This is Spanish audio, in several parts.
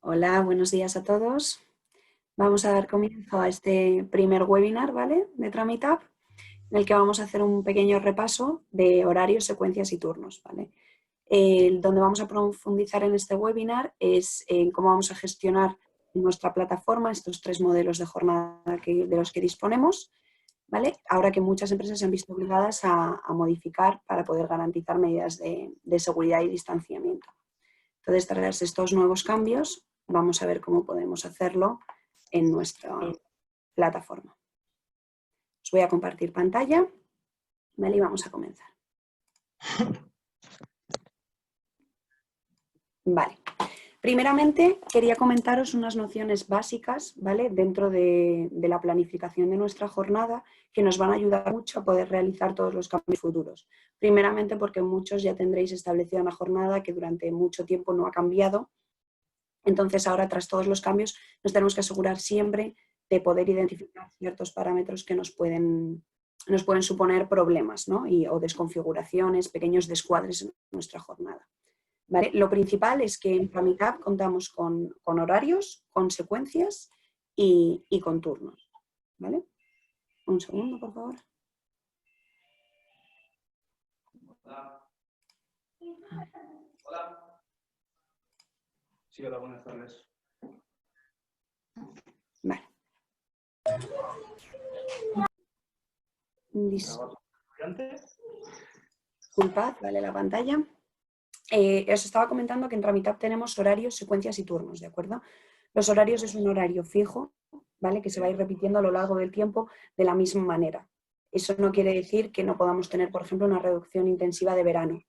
Hola, buenos días a todos. Vamos a dar comienzo a este primer webinar, ¿vale? De TramitApp, en el que vamos a hacer un pequeño repaso de horarios, secuencias y turnos, ¿vale? Donde vamos a profundizar en este webinar es en cómo vamos a gestionar en nuestra plataforma estos tres modelos de jornada de los que disponemos, ¿vale? Ahora que muchas empresas se han visto obligadas a modificar para poder garantizar medidas de seguridad y distanciamiento. Entonces, tras estos nuevos cambios, vamos a ver cómo podemos hacerlo en nuestra plataforma. Os voy a compartir pantalla, ¿vale? Y vamos a comenzar. Vale. Primeramente, quería comentaros unas nociones básicas, ¿vale? Dentro de la planificación de nuestra jornada que nos van a ayudar mucho a poder realizar todos los cambios futuros. Primeramente, porque muchos ya tendréis establecida una jornada que durante mucho tiempo no ha cambiado. Entonces, ahora, tras todos los cambios, nos tenemos que asegurar siempre de poder identificar ciertos parámetros que nos pueden suponer problemas, ¿no? O desconfiguraciones, pequeños descuadres en nuestra jornada. ¿Vale? Lo principal es que en TramitApp contamos con horarios, con secuencias y con turnos. ¿Vale? Un segundo, por favor. Hola. Sí, hola, buenas tardes. Vale. Disculpad, vale la pantalla. Os estaba comentando que en TramitApp tenemos horarios, secuencias y turnos, ¿de acuerdo? Los horarios es un horario fijo, ¿vale? Que se va a ir repitiendo a lo largo del tiempo de la misma manera. Eso no quiere decir que no podamos tener, por ejemplo, una reducción intensiva de verano.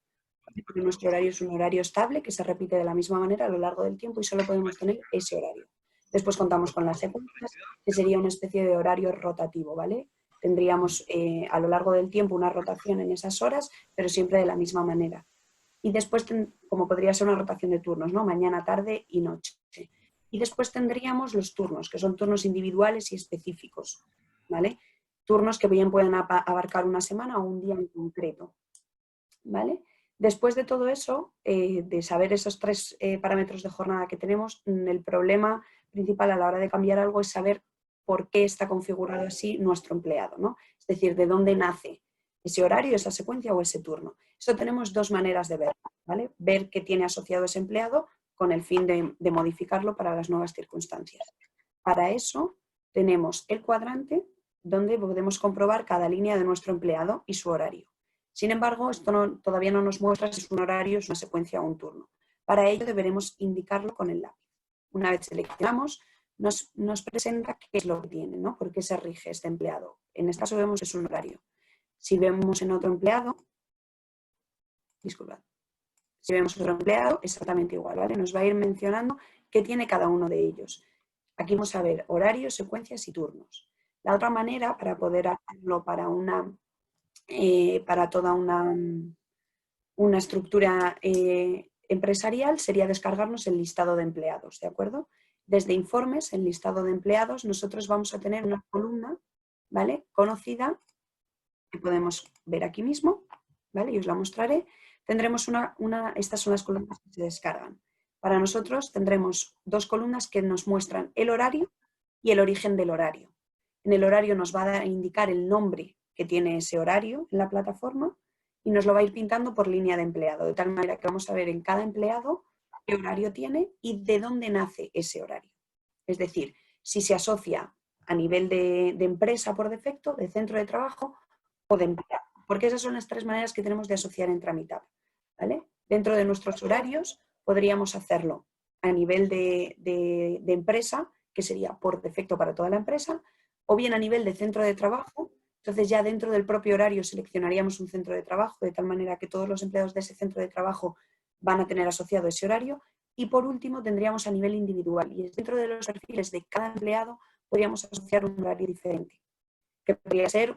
Porque nuestro horario es un horario estable que se repite de la misma manera a lo largo del tiempo y solo podemos tener ese horario. Después contamos con las secuencias, que sería una especie de horario rotativo, ¿vale? Tendríamos a lo largo del tiempo una rotación en esas horas, pero siempre de la misma manera. Y después, como podría ser una rotación de turnos, ¿no? Mañana, tarde y noche. Y después tendríamos los turnos, que son turnos individuales y específicos, ¿vale? Turnos que bien pueden abarcar una semana o un día en concreto, ¿vale? Después de todo eso, de saber esos tres parámetros de jornada que tenemos, el problema principal a la hora de cambiar algo es saber por qué está configurado así nuestro empleado, ¿no? Es decir, de dónde nace ese horario, esa secuencia o ese turno. Esto tenemos dos maneras de verlo, ¿vale? Ver qué tiene asociado ese empleado con el fin de modificarlo para las nuevas circunstancias. Para eso tenemos el cuadrante donde podemos comprobar cada línea de nuestro empleado y su horario. Sin embargo, esto todavía no nos muestra si es un horario, es una secuencia o un turno. Para ello deberemos indicarlo con el lápiz. Una vez seleccionamos, nos presenta qué es lo que tiene, ¿no? ¿Por qué se rige este empleado? En este caso vemos que es un horario. Si vemos en otro empleado, disculpad, si vemos otro empleado, exactamente igual, ¿vale? Nos va a ir mencionando qué tiene cada uno de ellos. Aquí vamos a ver horarios, secuencias y turnos. La otra manera para poder hacerlo para toda una estructura empresarial sería descargarnos el listado de empleados, ¿de acuerdo? Desde informes, el listado de empleados, nosotros vamos a tener una columna, ¿vale? Conocida, que podemos ver aquí mismo, ¿vale? Y os la mostraré. Tendremos estas son las columnas que se descargan. Para nosotros tendremos dos columnas que nos muestran el horario y el origen del horario. En el horario nos va a indicar el nombre que tiene ese horario en la plataforma y nos lo va a ir pintando por línea de empleado, de tal manera que vamos a ver en cada empleado qué horario tiene y de dónde nace ese horario. Es decir, si se asocia a nivel de empresa por defecto, de centro de trabajo o de empleado, porque esas son las tres maneras que tenemos de asociar en TramitApp, ¿vale? Dentro de nuestros horarios podríamos hacerlo a nivel de empresa, que sería por defecto para toda la empresa, o bien a nivel de centro de trabajo. Entonces ya dentro del propio horario seleccionaríamos un centro de trabajo de tal manera que todos los empleados de ese centro de trabajo van a tener asociado ese horario. Y por último tendríamos a nivel individual y dentro de los perfiles de cada empleado podríamos asociar un horario diferente, que podría ser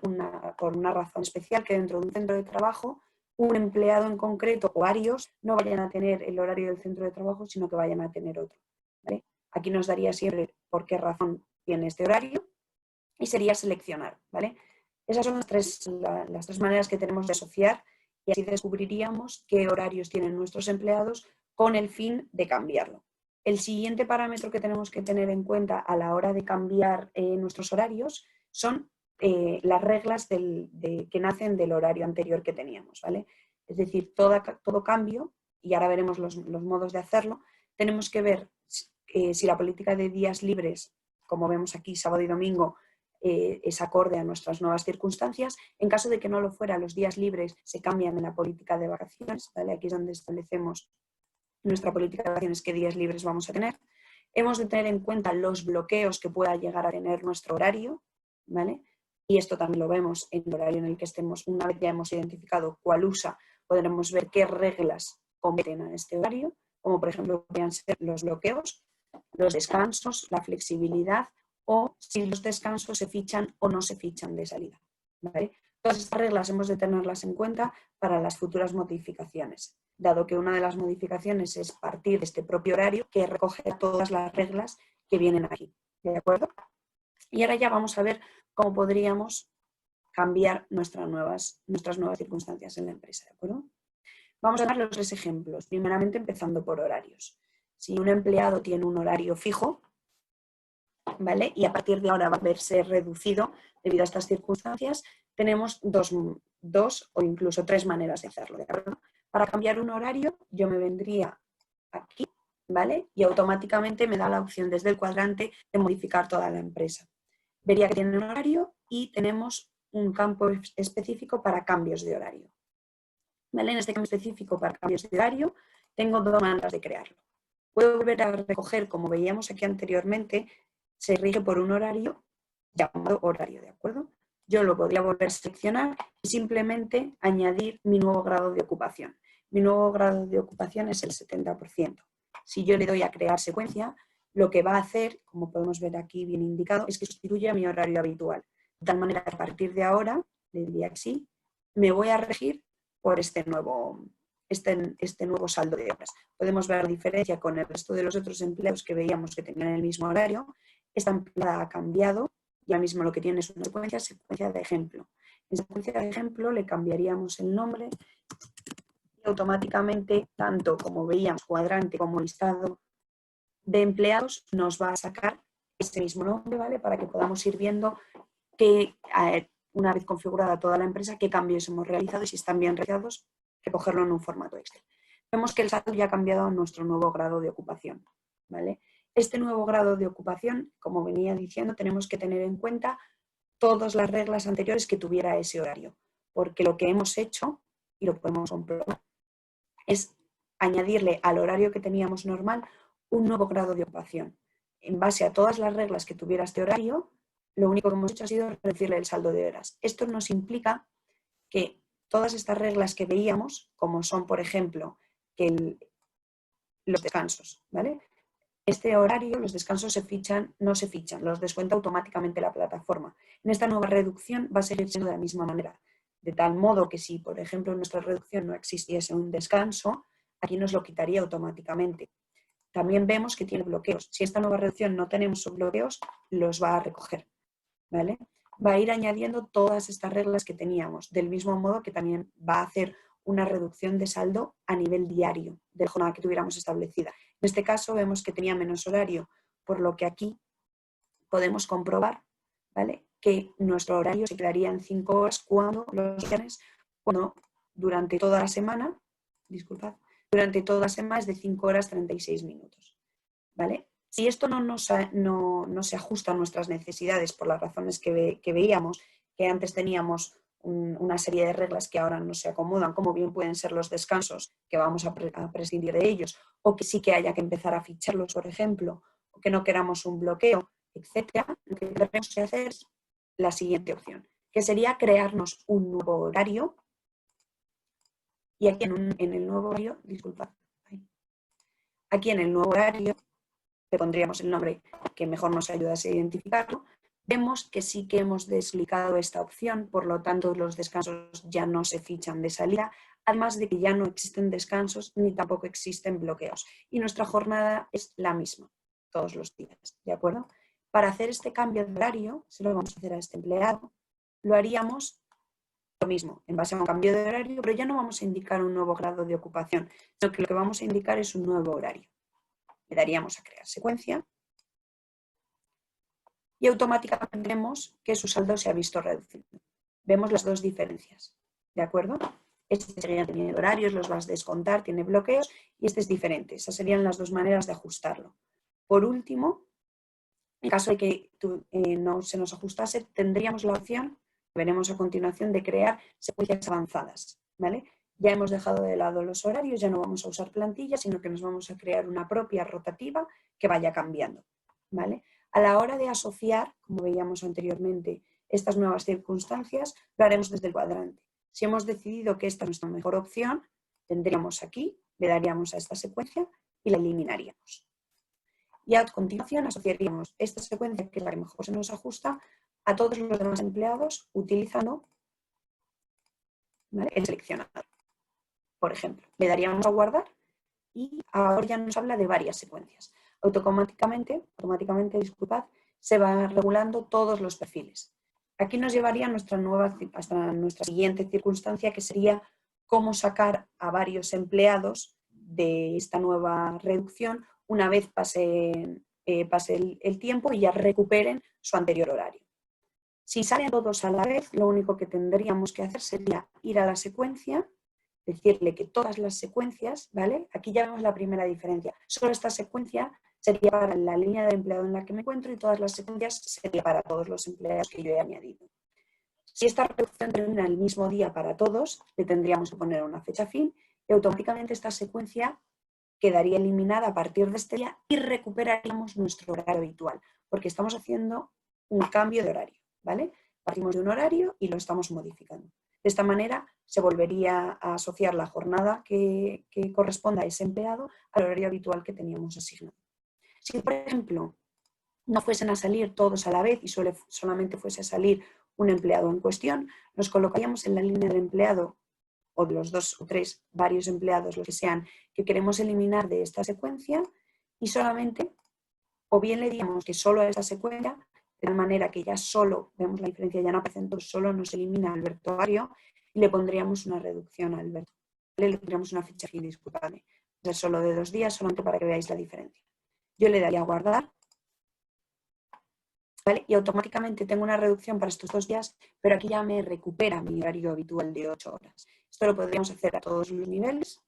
por una razón especial que dentro de un centro de trabajo un empleado en concreto o varios no vayan a tener el horario del centro de trabajo, sino que vayan a tener otro, ¿vale? Aquí nos daría siempre por qué razón tiene este horario y sería seleccionar, ¿vale? Esas son las tres maneras que tenemos de asociar y así descubriríamos qué horarios tienen nuestros empleados con el fin de cambiarlo. El siguiente parámetro que tenemos que tener en cuenta a la hora de cambiar nuestros horarios son las reglas que nacen del horario anterior que teníamos, ¿vale? Es decir, todo cambio, y ahora veremos los modos de hacerlo, tenemos que ver si la política de días libres, como vemos aquí, sábado y domingo, es acorde a nuestras nuevas circunstancias. En caso de que no lo fuera, los días libres se cambian en la política de vacaciones, ¿vale? Aquí es donde establecemos nuestra política de vacaciones, qué días libres vamos a tener. Hemos de tener en cuenta los bloqueos que pueda llegar a tener nuestro horario, ¿vale? Y esto también lo vemos en el horario en el que estemos. Una vez ya hemos identificado cuál usa, podremos ver qué reglas competen a este horario, como por ejemplo podrían ser los bloqueos, los descansos, la flexibilidad o si los descansos se fichan o no se fichan de salida, ¿vale? Todas estas reglas hemos de tenerlas en cuenta para las futuras modificaciones, dado que una de las modificaciones es partir de este propio horario que recoge todas las reglas que vienen aquí, ¿de acuerdo? Y ahora ya vamos a ver cómo podríamos cambiar nuestras nuevas circunstancias en la empresa, ¿de acuerdo? Vamos a dar los 3 ejemplos, primeramente empezando por horarios. Si un empleado tiene un horario fijo, ¿vale? Y a partir de ahora va a verse reducido debido a estas circunstancias, tenemos dos o incluso 3 maneras de hacerlo, ¿de acuerdo? Para cambiar un horario, yo me vendría aquí, ¿vale? Y automáticamente me da la opción desde el cuadrante de modificar toda la empresa. Vería que tiene un horario y tenemos un campo específico para cambios de horario, ¿vale? En este campo específico para cambios de horario tengo 2 maneras de crearlo. Puedo volver a recoger, como veíamos aquí anteriormente, se rige por un horario llamado horario, ¿de acuerdo? Yo lo podría volver a seleccionar y simplemente añadir mi nuevo grado de ocupación. Mi nuevo grado de ocupación es el 70%. Si yo le doy a crear secuencia, lo que va a hacer, como podemos ver aquí bien indicado, es que sustituye a mi horario habitual. De tal manera que a partir de ahora, le diría que sí, me voy a regir por este nuevo saldo de horas. Podemos ver la diferencia con el resto de los otros empleados que veíamos que tenían el mismo horario. Esta empleada ha cambiado, ya mismo lo que tiene es una secuencia de ejemplo. En secuencia de ejemplo le cambiaríamos el nombre y automáticamente, tanto como veíamos cuadrante como listado de empleados, nos va a sacar ese mismo nombre, ¿vale? Para que podamos ir viendo que una vez configurada toda la empresa, qué cambios hemos realizado y si están bien realizados, recogerlo en un formato Excel. Vemos que el saldo ya ha cambiado a nuestro nuevo grado de ocupación, ¿vale? Este nuevo grado de ocupación, como venía diciendo, tenemos que tener en cuenta todas las reglas anteriores que tuviera ese horario, porque lo que hemos hecho, y lo podemos comprobar, es añadirle al horario que teníamos normal un nuevo grado de ocupación. En base a todas las reglas que tuviera este horario, lo único que hemos hecho ha sido reducirle el saldo de horas. Esto nos implica que todas estas reglas que veíamos, como son, por ejemplo, los descansos, ¿vale? Este horario, los descansos no se fichan, los descuenta automáticamente la plataforma. En esta nueva reducción va a seguir siendo de la misma manera, de tal modo que si, por ejemplo, en nuestra reducción no existiese un descanso, aquí nos lo quitaría automáticamente. También vemos que tiene bloqueos. Si esta nueva reducción no tenemos bloqueos, los va a recoger, ¿vale? Va a ir añadiendo todas estas reglas que teníamos, del mismo modo que también va a hacer una reducción de saldo a nivel diario de la jornada que tuviéramos establecida. En este caso vemos que tenía menos horario, por lo que aquí podemos comprobar, ¿vale?, que nuestro horario se quedaría en 5 horas cuando durante toda la semana, durante toda la semana es de 5 horas 36 minutos, ¿vale? Si esto no se ajusta a nuestras necesidades por las razones que veíamos, que antes teníamos una serie de reglas que ahora no se acomodan, como bien pueden ser los descansos, que vamos a prescindir de ellos, o que sí que haya que empezar a ficharlos, por ejemplo, o que no queramos un bloqueo, etcétera, lo que tenemos que hacer es la siguiente opción, que sería crearnos un nuevo horario. Y aquí en el nuevo horario, aquí en el nuevo horario le pondríamos el nombre que mejor nos ayudase a identificarlo. Vemos que sí que hemos desclicado esta opción, por lo tanto los descansos ya no se fichan de salida, además de que ya no existen descansos ni tampoco existen bloqueos. Y nuestra jornada es la misma todos los días, ¿de acuerdo? Para hacer este cambio de horario, se lo vamos a hacer a este empleado, lo haríamos lo mismo, en base a un cambio de horario, pero ya no vamos a indicar un nuevo grado de ocupación, sino que lo que vamos a indicar es un nuevo horario. le daríamos a crear secuencia y automáticamente vemos que su saldo se ha visto reducido. Vemos las dos diferencias, ¿de acuerdo? Este sería teniendo horarios, los vas a descontar, tiene bloqueos y este es diferente. Esas serían las dos maneras de ajustarlo. Por último, en caso de que no se nos ajustase, tendríamos la opción, que veremos a continuación, de crear secuencias avanzadas, ¿vale? Ya hemos dejado de lado los horarios, ya no vamos a usar plantillas, sino que nos vamos a crear una propia rotativa que vaya cambiando, ¿vale? A la hora de asociar, como veíamos anteriormente, estas nuevas circunstancias, lo haremos desde el cuadrante. Si hemos decidido que esta es nuestra mejor opción, tendríamos aquí, le daríamos a esta secuencia y la eliminaríamos. Y a continuación asociaríamos esta secuencia, que es la que mejor se nos ajusta, a todos los demás empleados utilizando, ¿vale?, el seleccionador. Por ejemplo, le daríamos a guardar y ahora ya nos habla de varias secuencias. Automáticamente, disculpad, se va regulando todos los perfiles. Aquí nos llevaría hasta nuestra siguiente circunstancia, que sería cómo sacar a varios empleados de esta nueva reducción una vez pase el tiempo y ya recuperen su anterior horario. Si salen todos a la vez, lo único que tendríamos que hacer sería ir a la secuencia, decirle que todas las secuencias, ¿vale? Aquí ya vemos la primera diferencia. Solo esta secuencia sería para la línea de empleado en la que me encuentro y todas las secuencias serían para todos los empleados que yo he añadido. Si esta reducción termina el mismo día para todos, le tendríamos que poner una fecha fin y automáticamente esta secuencia quedaría eliminada a partir de este día y recuperaríamos nuestro horario habitual, porque estamos haciendo un cambio de horario, ¿vale? Partimos de un horario y lo estamos modificando. De esta manera se volvería a asociar la jornada que corresponda a ese empleado al horario habitual que teníamos asignado. Si, por ejemplo, no fuesen a salir todos a la vez y solamente fuese a salir un empleado en cuestión, nos colocaríamos en la línea del empleado o de los 2 o 3, varios empleados, los que sean, que queremos eliminar de esta secuencia y solamente, o bien le diríamos que solo a esta secuencia, de tal manera que ya solo, vemos la diferencia, ya no aparece, entonces solo nos elimina Alberto Barrio y le pondríamos una reducción a Alberto. Le pondríamos una fecha fin, disculpadme. Va a ser solo de 2 días, solamente para que veáis la diferencia. Yo le daría a guardar, ¿vale? Y automáticamente tengo una reducción para estos 2 días, pero aquí ya me recupera mi horario habitual de 8 horas. Esto lo podríamos hacer a todos los niveles,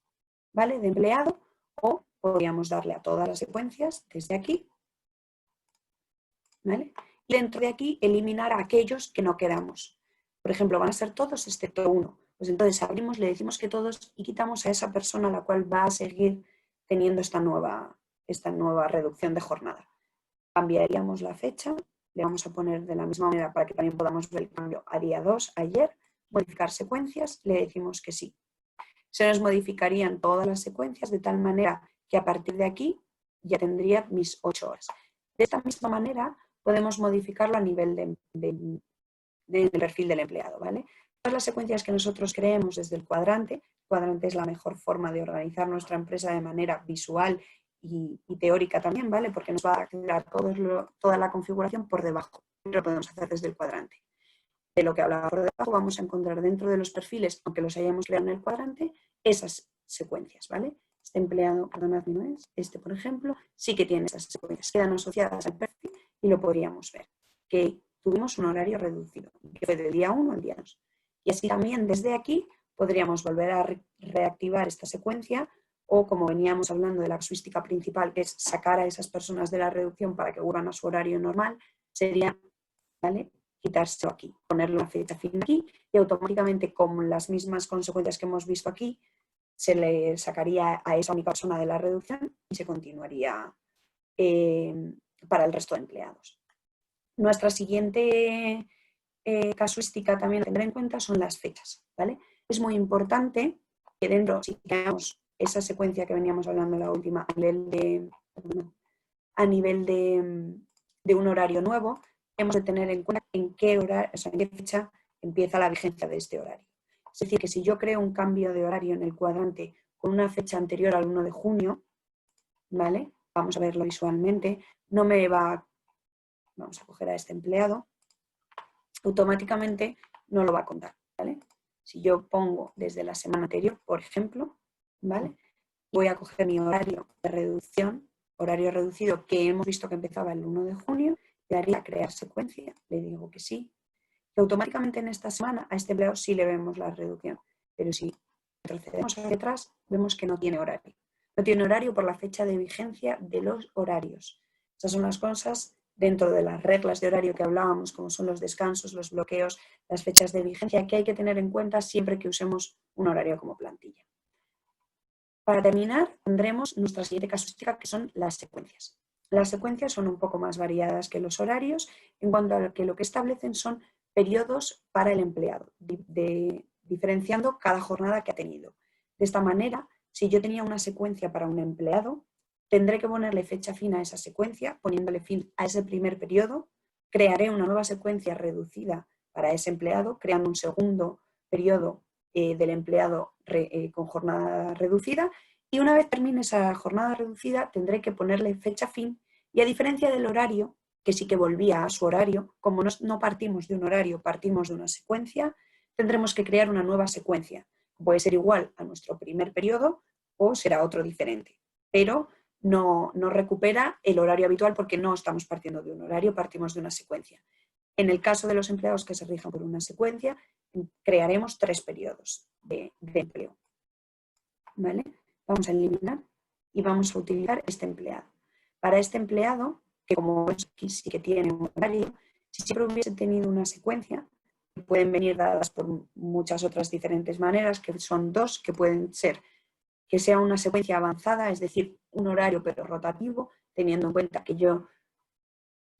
¿vale?, de empleado, o podríamos darle a todas las secuencias desde aquí, ¿vale? Y dentro de aquí eliminar a aquellos que no queramos. Por ejemplo, van a ser todos excepto uno. Pues entonces abrimos, le decimos que todos y quitamos a esa persona a la cual va a seguir teniendo esta nueva reducción de jornada. Cambiaríamos la fecha, le vamos a poner de la misma manera para que también podamos ver el cambio a día 2, ayer, modificar secuencias, le decimos que sí. Se nos modificarían todas las secuencias de tal manera que a partir de aquí ya tendría mis 8 horas. De esta misma manera podemos modificarlo a nivel del perfil del empleado, ¿vale? Todas las secuencias que nosotros creemos desde el cuadrante es la mejor forma de organizar nuestra empresa de manera visual y teórica también, ¿vale? Porque nos va a quedar toda la configuración por debajo. Lo podemos hacer desde el cuadrante. De lo que hablaba por debajo, vamos a encontrar dentro de los perfiles, aunque los hayamos creado en el cuadrante, esas secuencias, ¿vale? Este empleado, perdonadme, no es, este por ejemplo, sí que tiene esas secuencias, quedan asociadas al perfil y lo podríamos ver, que tuvimos un horario reducido, que fue del día 1 al día 2. Y así también desde aquí podríamos volver a reactivar esta secuencia o, como veníamos hablando de la casuística principal, que es sacar a esas personas de la reducción para que vuelvan a su horario normal, sería, ¿vale?, quitárselo aquí, ponerle una fecha fin aquí y automáticamente, con las mismas consecuencias que hemos visto aquí, se le sacaría a esa única persona de la reducción y se continuaría para el resto de empleados. Nuestra siguiente casuística también a tener en cuenta son las fechas, ¿vale? Es muy importante que dentro, si tenemos esa secuencia que veníamos hablando la última, a nivel de un horario nuevo, tenemos que tener en cuenta en qué fecha empieza la vigencia de este horario. Es decir, que si yo creo un cambio de horario en el cuadrante con una fecha anterior al 1 de junio, ¿vale? Vamos a verlo visualmente, no me va, vamos a coger a este empleado, automáticamente no lo va a contar, ¿vale? Si yo pongo desde la semana anterior, por ejemplo, ¿vale?, voy a coger mi horario de reducción, horario reducido que hemos visto que empezaba el 1 de junio, le daría a crear secuencia, le digo que sí, y automáticamente en esta semana a este empleado sí le vemos la reducción, pero si retrocedemos hacia atrás vemos que no tiene horario. No tiene horario por la fecha de vigencia de los horarios. Esas son las cosas dentro de las reglas de horario que hablábamos, como son los descansos, los bloqueos, las fechas de vigencia, que hay que tener en cuenta siempre que usemos un horario como plantilla. Para terminar, tendremos nuestra siguiente casuística, que son las secuencias. Las secuencias son un poco más variadas que los horarios en cuanto a que lo que establecen son periodos para el empleado, diferenciando cada jornada que ha tenido. De esta manera, si yo tenía una secuencia para un empleado, tendré que ponerle fecha fin a esa secuencia, poniéndole fin a ese primer periodo, crearé una nueva secuencia reducida para ese empleado, creando un segundo periodo del empleado con jornada reducida, y una vez termine esa jornada reducida tendré que ponerle fecha fin, y a diferencia del horario, que sí que volvía a su horario, como no partimos de un horario, partimos de una secuencia, tendremos que crear una nueva secuencia. Puede ser igual a nuestro primer periodo o será otro diferente, pero no recupera el horario habitual porque no estamos partiendo de un horario, partimos de una secuencia. En el caso de los empleados que se rijan por una secuencia, crearemos 3 periodos de empleo. ¿Vale? Vamos a eliminar y vamos a utilizar este empleado. Para este empleado, que como aquí sí que tiene un horario, si siempre hubiese tenido una secuencia, pueden venir dadas por muchas otras diferentes maneras, que son 2, que pueden ser que sea una secuencia avanzada, es decir, un horario pero rotativo, teniendo en cuenta que yo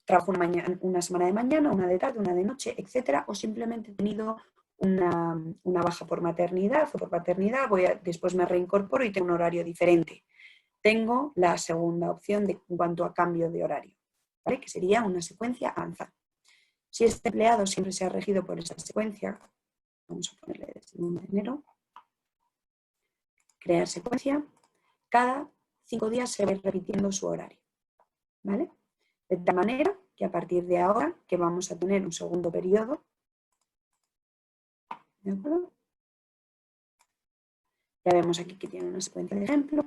trabajo una semana de mañana, una de tarde, una de noche, etcétera, o simplemente he tenido una baja por maternidad o por paternidad, después me reincorporo y tengo un horario diferente. Tengo la segunda opción en cuanto a cambio de horario, ¿vale? Que sería una secuencia avanzada. Si este empleado siempre se ha regido por esa secuencia, vamos a ponerle desde el 1 de enero, crear secuencia, cada 5 días se va repitiendo su horario, ¿vale? De tal manera que a partir de ahora, que vamos a tener un segundo periodo, ¿de acuerdo? Ya vemos aquí que tiene una secuencia de ejemplo,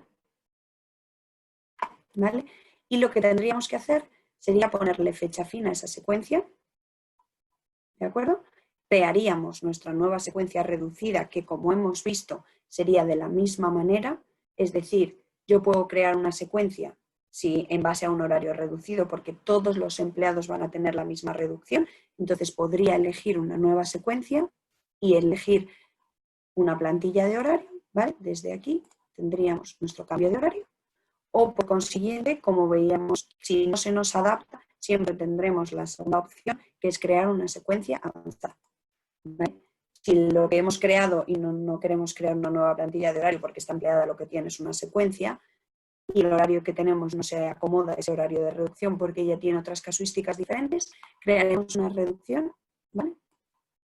¿vale? Y lo que tendríamos que hacer sería ponerle fecha fin a esa secuencia, ¿de acuerdo? Crearíamos nuestra nueva secuencia reducida, que como hemos visto sería de la misma manera, es decir, yo puedo crear una secuencia en base a un horario reducido, porque todos los empleados van a tener la misma reducción, entonces podría elegir una nueva secuencia y elegir una plantilla de horario, ¿vale? Desde aquí tendríamos nuestro cambio de horario, o por consiguiente, como veíamos, si no se nos adapta, siempre tendremos la segunda opción, que es crear una secuencia avanzada, ¿vale? Si lo que hemos creado y no queremos crear una nueva plantilla de horario porque está empleada, lo que tiene es una secuencia, y el horario que tenemos no se acomoda a ese horario de reducción porque ya tiene otras casuísticas diferentes, crearemos una reducción, ¿vale?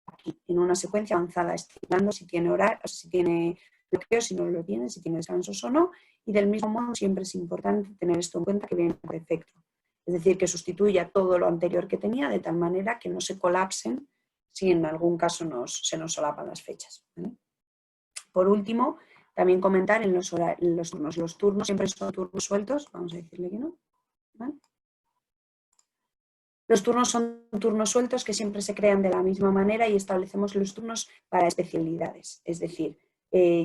Aquí, en una secuencia avanzada, estimando si tiene horario, si tiene bloqueo, si no lo tiene, si tiene descansos o no, y del mismo modo siempre es importante tener esto en cuenta, que viene por defecto. Es decir, que sustituya todo lo anterior que tenía de tal manera que no se colapsen si en algún caso se nos solapan las fechas, ¿vale? Por último, también comentar en los turnos. Los turnos siempre son turnos sueltos, vamos a decirle que no, ¿vale? Los turnos son turnos sueltos que siempre se crean de la misma manera y establecemos los turnos para especialidades. Es decir,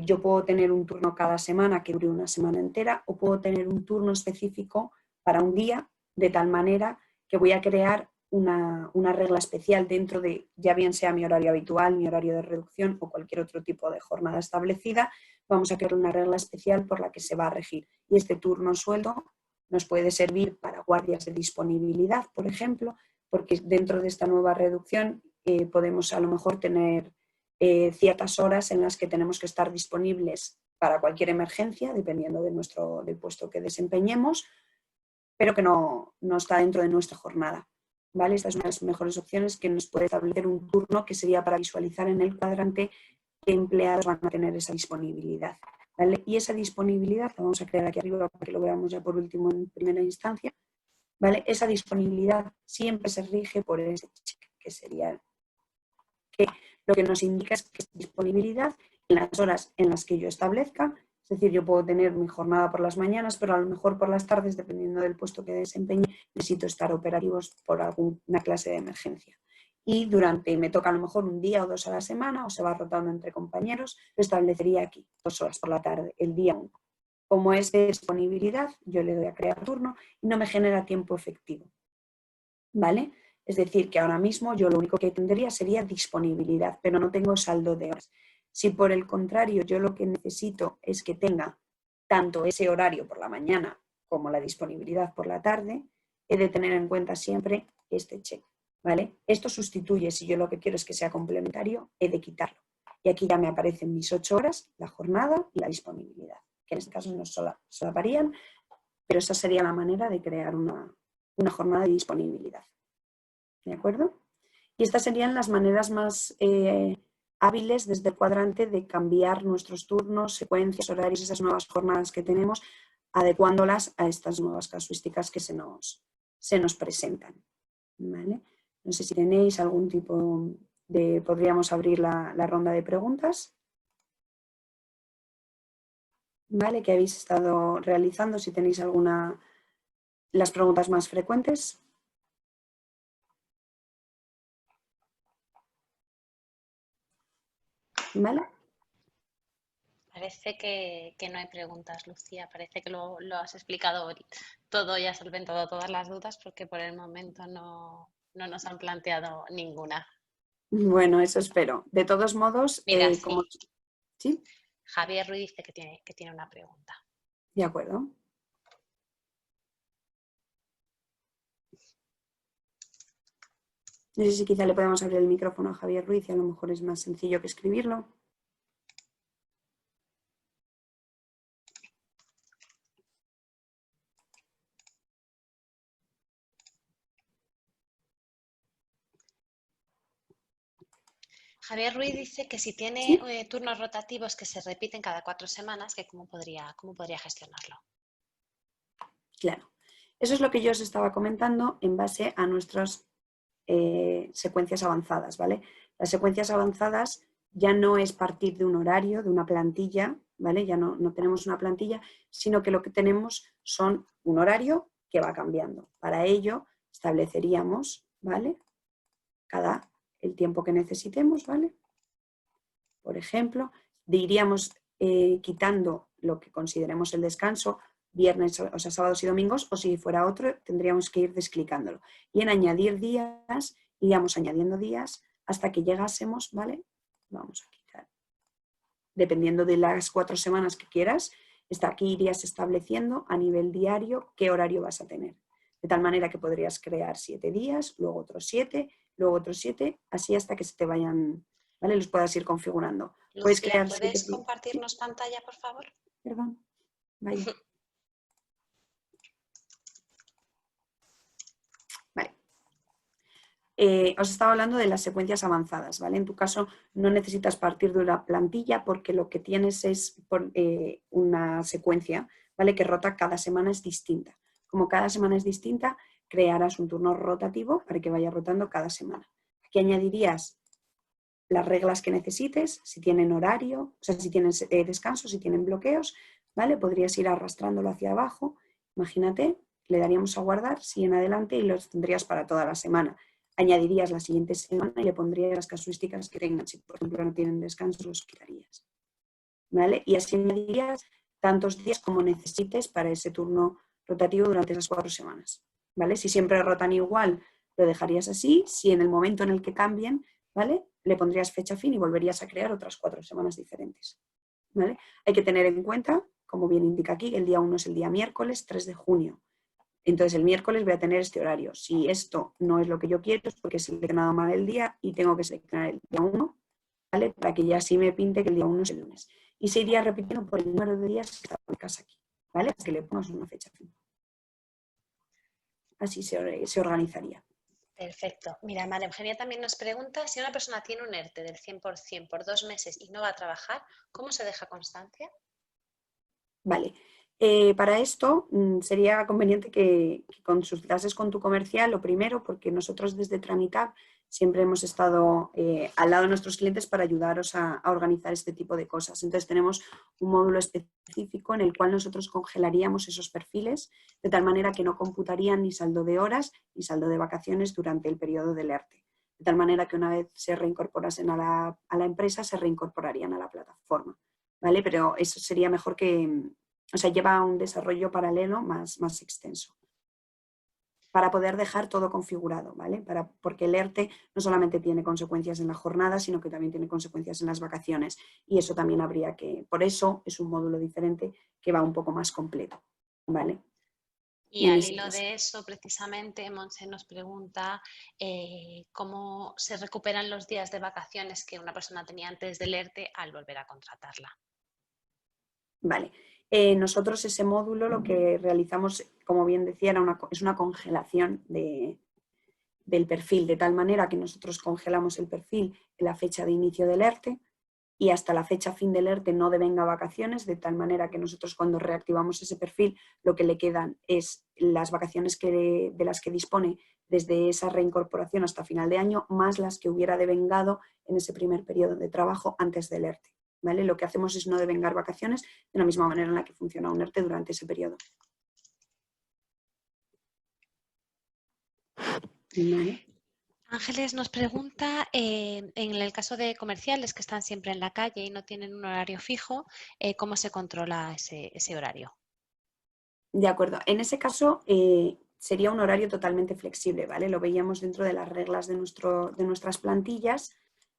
yo puedo tener un turno cada semana que dure una semana entera, o puedo tener un turno específico para un día, de tal manera que voy a crear una regla especial dentro de, ya bien sea mi horario habitual, mi horario de reducción o cualquier otro tipo de jornada establecida, vamos a crear una regla especial por la que se va a regir. Y este turno suelto nos puede servir para guardias de disponibilidad, por ejemplo, porque dentro de esta nueva reducción podemos a lo mejor tener ciertas horas en las que tenemos que estar disponibles para cualquier emergencia, dependiendo del puesto que desempeñemos, pero que no está dentro de nuestra jornada, ¿vale? Esta es una de las mejores opciones, que nos puede establecer un turno que sería para visualizar en el cuadrante qué empleados van a tener esa disponibilidad, ¿vale? Y esa disponibilidad la vamos a crear aquí arriba para que lo veamos ya por último en primera instancia, ¿vale? Esa disponibilidad siempre se rige por ese check, que sería que lo que nos indica es que esta disponibilidad en las horas en las que yo establezca Es decir, yo puedo tener mi jornada por las mañanas, pero a lo mejor por las tardes, dependiendo del puesto que desempeñe, necesito estar operativos por alguna clase de emergencia. Y me toca a lo mejor un día o 2 a la semana, o se va rotando entre compañeros, lo establecería aquí, 2 horas por la tarde, el día 1. Como es de disponibilidad, yo le doy a crear turno y no me genera tiempo efectivo, ¿vale? Es decir, que ahora mismo yo lo único que tendría sería disponibilidad, pero no tengo saldo de horas. Si por el contrario yo lo que necesito es que tenga tanto ese horario por la mañana como la disponibilidad por la tarde, he de tener en cuenta siempre este check, ¿vale? Esto sustituye, si yo lo que quiero es que sea complementario, he de quitarlo. Y aquí ya me aparecen mis 8 horas, la jornada y la disponibilidad, que en este caso no solaparían, pero esa sería la manera de crear una jornada de disponibilidad. ¿De acuerdo? Y estas serían las maneras más hábiles desde el cuadrante de cambiar nuestros turnos, secuencias, horarios, esas nuevas jornadas que tenemos, adecuándolas a estas nuevas casuísticas que se nos presentan. ¿Vale? No sé si tenéis algún tipo de... Podríamos abrir la ronda de preguntas. ¿Vale? Que habéis estado realizando, si tenéis alguna... Las preguntas más frecuentes. ¿Vale? Parece que no hay preguntas, Lucía. Parece que lo has explicado todo y has solventado todas las dudas porque por el momento no nos han planteado ninguna. Bueno, eso espero. De todos modos, Mira, como... sí. ¿Sí? Javier Ruiz dice que tiene una pregunta. De acuerdo. No sé si quizá le podemos abrir el micrófono a Javier Ruiz y a lo mejor es más sencillo que escribirlo. Javier Ruiz dice que si tiene ¿Sí? turnos rotativos que se repiten cada 4 semanas, que cómo podría gestionarlo. Claro. Eso es lo que yo os estaba comentando en base a nuestras secuencias avanzadas, ¿vale? Las secuencias avanzadas ya no es partir de un horario, de una plantilla, ¿vale? Ya no tenemos una plantilla, sino que lo que tenemos son un horario que va cambiando. Para ello estableceríamos, ¿vale? El tiempo que necesitemos, ¿vale? Por ejemplo, iríamos quitando lo que consideremos el descanso, viernes, o sea, sábados y domingos, o si fuera otro, tendríamos que ir desclicándolo. Y en añadir días, iríamos añadiendo días hasta que llegásemos, ¿vale? Vamos a quitar. Dependiendo de las 4 semanas que quieras, aquí irías estableciendo a nivel diario qué horario vas a tener. De tal manera que podrías crear 7 días, luego otros 7, luego otros 7, así hasta que se te vayan, ¿vale? Los puedas ir configurando. Puedes Lucía, crear ¿puedes 7... compartirnos pantalla, por favor? Perdón, vaya. Vale. Os estaba hablando de las secuencias avanzadas, ¿vale? En tu caso no necesitas partir de una plantilla porque lo que tienes es una secuencia, ¿vale? Que rota cada semana es distinta. Como cada semana es distinta, crearás un turno rotativo para que vaya rotando cada semana. Aquí añadirías las reglas que necesites, si tienen horario, o sea, si tienen descanso, si tienen bloqueos, ¿vale? Podrías ir arrastrándolo hacia abajo. Imagínate, le daríamos a guardar, sigue en adelante y los tendrías para toda la semana. Añadirías la siguiente semana y le pondrías las casuísticas que tengan. Si, por ejemplo, no tienen descanso, los quitarías. ¿Vale? Y así añadirías tantos días como necesites para ese turno rotativo durante esas 4 semanas. ¿Vale? Si siempre rotan igual, lo dejarías así. Si en el momento en el que cambien, ¿vale? Le pondrías fecha fin y volverías a crear otras 4 semanas diferentes. ¿Vale? Hay que tener en cuenta, como bien indica aquí, el día 1 es el día miércoles 3 de junio. Entonces el miércoles voy a tener este horario. Si esto no es lo que yo quiero, es porque he seleccionado mal el día y tengo que seleccionar el día 1, ¿vale? Para que ya sí me pinte que el día 1 es el lunes. Y se iría repitiendo por el número de días que está aquí, ¿vale? Hasta que le pongas una fecha fin. Así se organizaría. Perfecto. Mira, María Eugenia también nos pregunta si una persona tiene un ERTE del 100% por 2 meses y no va a trabajar, ¿cómo se deja constancia? Vale. Para esto sería conveniente que consultases con tu comercial lo primero, porque nosotros desde Tramitab siempre hemos estado al lado de nuestros clientes para ayudaros a organizar este tipo de cosas. Entonces tenemos un módulo específico en el cual nosotros congelaríamos esos perfiles de tal manera que no computarían ni saldo de horas ni saldo de vacaciones durante el periodo del ERTE. De tal manera que una vez se reincorporasen a la empresa, se reincorporarían a la plataforma, ¿vale? Pero eso sería mejor o sea, lleva un desarrollo paralelo más extenso para poder dejar todo configurado, ¿vale? Porque el ERTE no solamente tiene consecuencias en la jornada, sino que también tiene consecuencias en las vacaciones. Y eso también habría que, por eso es un módulo diferente que va un poco más completo, ¿vale? Y al hilo de eso, precisamente, Montse nos pregunta cómo se recuperan los días de vacaciones que una persona tenía antes del ERTE al volver a contratarla. Vale. Nosotros ese módulo lo que realizamos, como bien decía, es una congelación del perfil, de tal manera que nosotros congelamos el perfil en la fecha de inicio del ERTE y hasta la fecha fin del ERTE no devenga vacaciones, de tal manera que nosotros cuando reactivamos ese perfil lo que le quedan es las vacaciones de las que dispone desde esa reincorporación hasta final de año, más las que hubiera devengado en ese primer periodo de trabajo antes del ERTE. ¿Vale? Lo que hacemos es no devengar vacaciones de la misma manera en la que funciona un ERTE durante ese periodo. ¿Vale? Ángeles nos pregunta, en el caso de comerciales que están siempre en la calle y no tienen un horario fijo, ¿cómo se controla ese horario? De acuerdo. En ese caso sería un horario totalmente flexible, ¿vale? Lo veíamos dentro de las reglas de nuestras plantillas,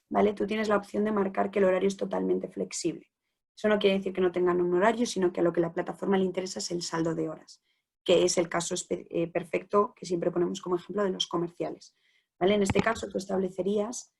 ¿vale? Tú tienes la opción de marcar que el horario es totalmente flexible. Eso no quiere decir que no tengan un horario, sino que a lo que la plataforma le interesa es el saldo de horas, que es el caso perfecto que siempre ponemos como ejemplo de los comerciales, ¿vale? En este caso tú establecerías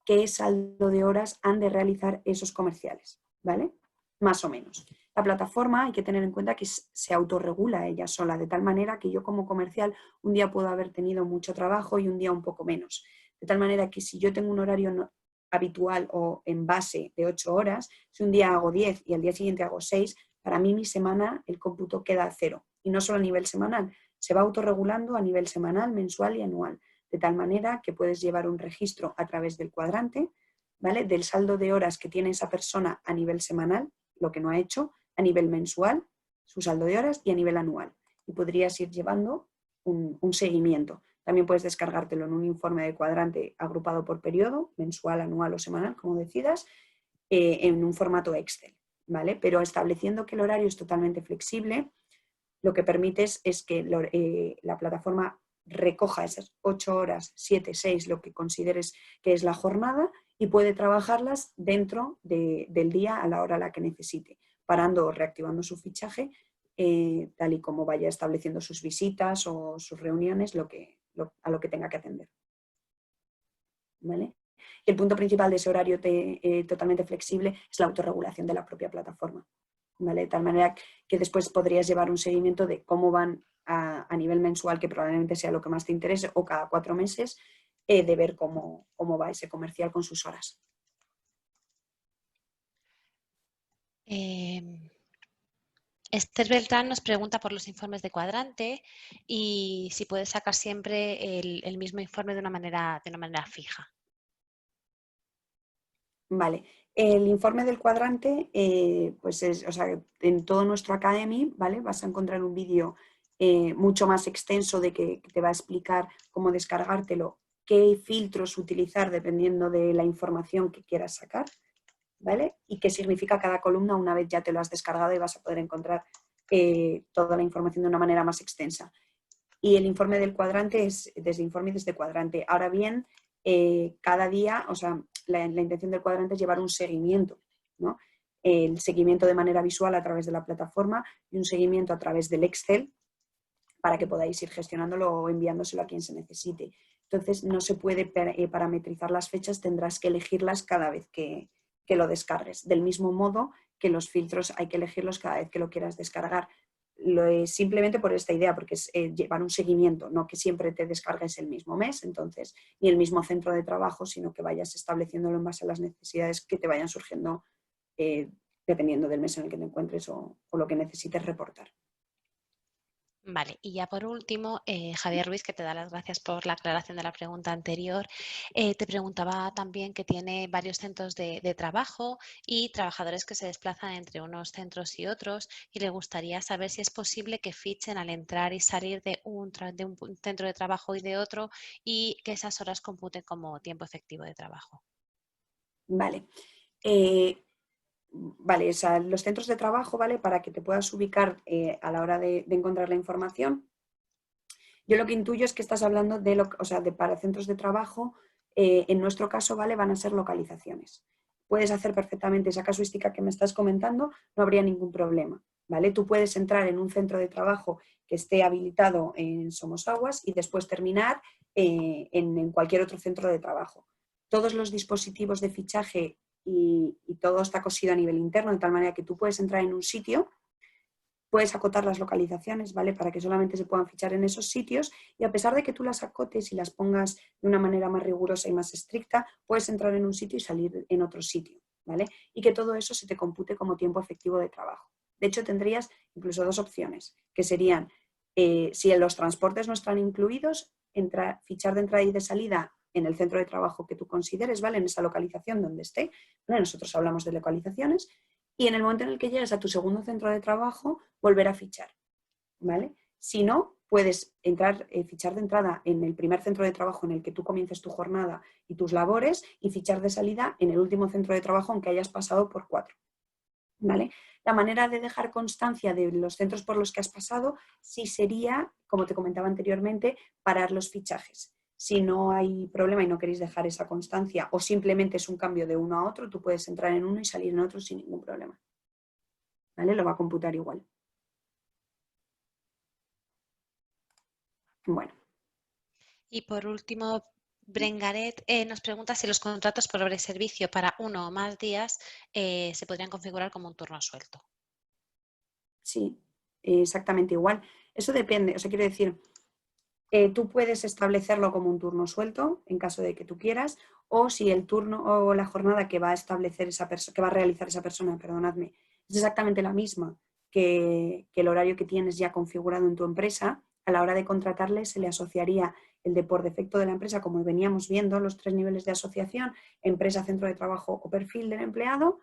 qué saldo de horas han de realizar esos comerciales, ¿vale? Más o menos. La plataforma hay que tener en cuenta que se autorregula ella sola, de tal manera que yo como comercial un día puedo haber tenido mucho trabajo y un día un poco menos. De tal manera que si yo tengo un horario habitual o en base de 8 horas, si un día hago 10 y al día siguiente hago 6, para mí mi semana el cómputo queda a cero. Y no solo a nivel semanal, se va autorregulando a nivel semanal, mensual y anual. De tal manera que puedes llevar un registro a través del cuadrante, ¿vale? Del saldo de horas que tiene esa persona a nivel semanal, lo que no ha hecho, a nivel mensual, su saldo de horas y a nivel anual. Y podrías ir llevando un seguimiento. También puedes descargártelo en un informe de cuadrante agrupado por periodo, mensual, anual o semanal, como decidas, en un formato Excel, ¿vale? Pero estableciendo que el horario es totalmente flexible, lo que permites es que la plataforma recoja esas 8 horas, 7, 6, lo que consideres que es la jornada y puede trabajarlas dentro del día a la hora a la que necesite, parando o reactivando su fichaje tal y como vaya estableciendo sus visitas o sus reuniones, a lo que tenga que atender. ¿Vale? El punto principal de ese horario totalmente flexible es la autorregulación de la propia plataforma. ¿Vale? De tal manera que después podrías llevar un seguimiento de cómo van a nivel mensual, que probablemente sea lo que más te interese, o cada 4 meses, de ver cómo va ese comercial con sus horas. Esther Beltrán nos pregunta por los informes de cuadrante y si puedes sacar siempre el mismo informe de una manera fija. Vale. El informe del cuadrante, pues o sea, en todo nuestro Academy, ¿vale? Vas a encontrar un vídeo mucho más extenso de que te va a explicar cómo descargártelo, qué filtros utilizar dependiendo de la información que quieras sacar, ¿vale? Y qué significa cada columna una vez ya te lo has descargado y vas a poder encontrar toda la información de una manera más extensa. Y el informe del cuadrante es desde informe y desde cuadrante. Ahora bien, cada día, o sea, la intención del cuadrante es llevar un seguimiento, ¿no? El seguimiento de manera visual a través de la plataforma y un seguimiento a través del Excel para que podáis ir gestionándolo o enviándoselo a quien se necesite. Entonces, no se puede parametrizar las fechas, tendrás que elegirlas cada vez que lo descargues. Del mismo modo que los filtros hay que elegirlos cada vez que lo quieras descargar. Simplemente por esta idea, porque es llevar un seguimiento, no que siempre te descargues el mismo mes, entonces, ni el mismo centro de trabajo, sino que vayas estableciéndolo en base a las necesidades que te vayan surgiendo dependiendo del mes en el que te encuentres o lo que necesites reportar. Vale, y ya por último, Javier Ruiz, que te da las gracias por la aclaración de la pregunta anterior, te preguntaba también que tiene varios centros de trabajo y trabajadores que se desplazan entre unos centros y otros, y le gustaría saber si es posible que fichen al entrar y salir de un centro de trabajo y de otro, y que esas horas computen como tiempo efectivo de trabajo. Vale. Vale, o sea, los centros de trabajo, ¿vale? Para que te puedas ubicar a la hora de encontrar la información. Yo lo que intuyo es que estás hablando para centros de trabajo, en nuestro caso, ¿vale? Van a ser localizaciones. Puedes hacer perfectamente esa casuística que me estás comentando, no habría ningún problema, ¿vale? Tú puedes entrar en un centro de trabajo que esté habilitado en Somosaguas y después terminar en cualquier otro centro de trabajo. Todos los dispositivos de fichaje y todo está cosido a nivel interno, de tal manera que tú puedes entrar en un sitio, puedes acotar las localizaciones, ¿vale? Para que solamente se puedan fichar en esos sitios, y a pesar de que tú las acotes y las pongas de una manera más rigurosa y más estricta, puedes entrar en un sitio y salir en otro sitio, ¿vale? Y que todo eso se te compute como tiempo efectivo de trabajo. De hecho, tendrías incluso dos opciones, que serían, si los transportes no están incluidos, fichar de entrada y de salida en el centro de trabajo que tú consideres, ¿vale? En esa localización donde esté. Bueno, nosotros hablamos de localizaciones. Y en el momento en el que llegues a tu segundo centro de trabajo, volver a fichar, ¿vale? Si no, puedes fichar de entrada en el primer centro de trabajo en el que tú comiences tu jornada y tus labores, y fichar de salida en el último centro de trabajo aunque hayas pasado por 4, ¿vale? La manera de dejar constancia de los centros por los que has pasado sí sería, como te comentaba anteriormente, parar los fichajes. Si no hay problema y no queréis dejar esa constancia, o simplemente es un cambio de uno a otro, tú puedes entrar en uno y salir en otro sin ningún problema, ¿vale? Lo va a computar igual. Bueno. Y por último, Brengaret nos pregunta si los contratos por hora y servicio para 1 o más días se podrían configurar como un turno suelto. Sí, exactamente igual. Eso depende, o sea, quiero decir, tú puedes establecerlo como un turno suelto en caso de que tú quieras, o si el turno o la jornada que va a establecer que va a realizar esa persona, perdonadme, es exactamente la misma que el horario que tienes ya configurado en tu empresa, a la hora de contratarle se le asociaría el de por defecto de la empresa, como veníamos viendo, los 3 niveles de asociación: empresa, centro de trabajo o perfil del empleado.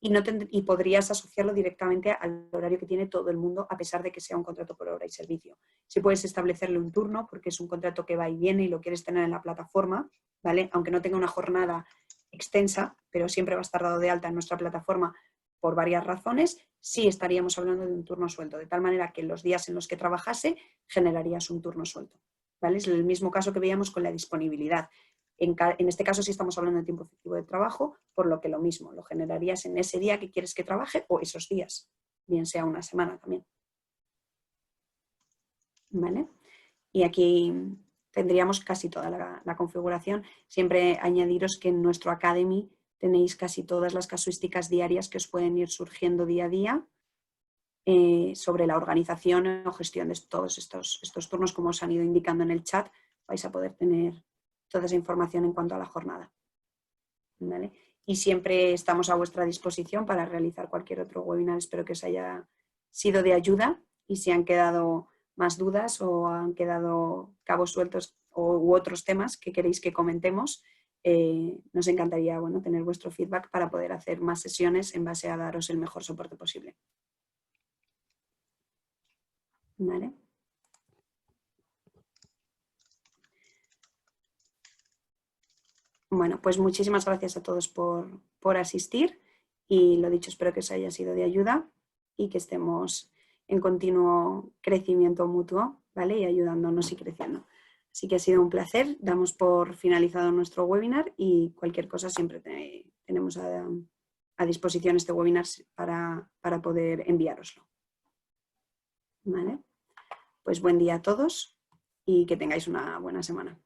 Y podrías asociarlo directamente al horario que tiene todo el mundo, a pesar de que sea un contrato por hora y servicio. Si puedes establecerle un turno, porque es un contrato que va y viene y lo quieres tener en la plataforma, ¿vale? Aunque no tenga una jornada extensa, pero siempre va a estar dado de alta en nuestra plataforma por varias razones, sí estaríamos hablando de un turno suelto, de tal manera que en los días en los que trabajase generarías un turno suelto, ¿vale? Es el mismo caso que veíamos con la disponibilidad. En este caso sí estamos hablando de tiempo efectivo de trabajo, por lo que lo mismo, lo generarías en ese día que quieres que trabaje o esos días, bien sea una semana también. ¿Vale? Y aquí tendríamos casi toda la configuración. Siempre añadiros que en nuestro Academy tenéis casi todas las casuísticas diarias que os pueden ir surgiendo día a día sobre la organización o gestión de todos estos turnos, como os han ido indicando en el chat. Vais a poder tener toda esa información en cuanto a la jornada, ¿vale? Y siempre estamos a vuestra disposición para realizar cualquier otro webinar. Espero que os haya sido de ayuda, y si han quedado más dudas o han quedado cabos sueltos u otros temas que queréis que comentemos, nos encantaría, bueno, tener vuestro feedback para poder hacer más sesiones en base a daros el mejor soporte posible. ¿Vale? Bueno, pues muchísimas gracias a todos por asistir, y lo dicho, espero que os haya sido de ayuda y que estemos en continuo crecimiento mutuo, ¿vale? Y ayudándonos y creciendo. Así que ha sido un placer. Damos por finalizado nuestro webinar, y cualquier cosa siempre tenemos a disposición este webinar para poder enviároslo. ¿Vale? Pues buen día a todos y que tengáis una buena semana.